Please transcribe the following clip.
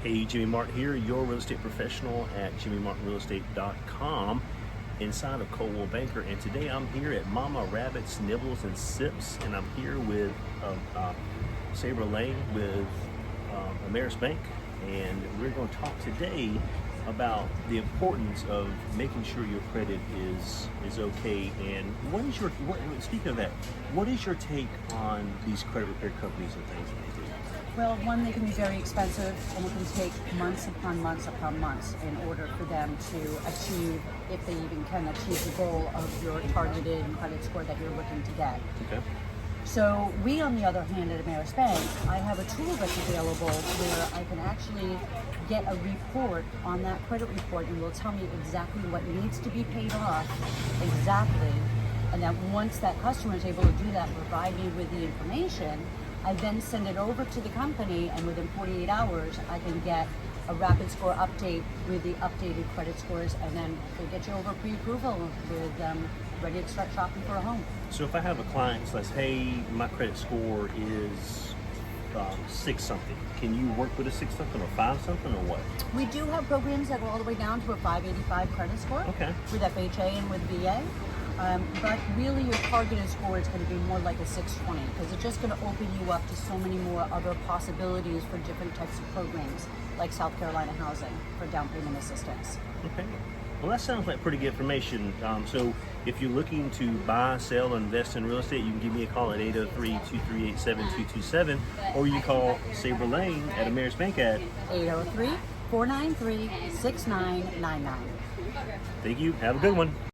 Hey, Jimmy Martin here, your real estate professional at jimmymartinrealestate.com inside of Coldwell Banker. And today I'm here at Mama Rabbit's Nibbles and Sips, and I'm here with Saber with Ameris Bank, and we're going to talk today about the importance of making sure your credit is okay. And speaking of that, what is your take on these credit repair companies and things that they do? Well, one, they can be very expensive, and it can take months upon months upon months in order for them to achieve, if they even can achieve, the goal of your targeted credit score that you're looking to get. Okay. So we, on the other hand, at Ameris Bank, I have a tool that's available where I can actually get a report on that credit report, and will tell me exactly what needs to be paid off, exactly. And then once that customer is able to do that, provide me with the information, I then send it over to the company, and within 48 hours, I can get a rapid score update with the updated credit scores, and then they get you over pre-approval with ready to start shopping for a home. So if I have a client that says, hey, my credit score is 6 something, can you work with a 6 something or 5 something or what? We do have programs that go all the way down to a 585 credit score. Okay. With FHA and with VA. But really your targeted score is going to be more like a 620, because it's just going to open you up to so many more other possibilities for different types of programs, like South Carolina housing for down payment assistance. Okay. Well, that sounds like pretty good information. So if you're looking to buy, sell, or invest in real estate, you can give me a call at 803-238-7227, or you can call Saber at Ameris Bank at 803-493-6999. Thank you. Have a good one.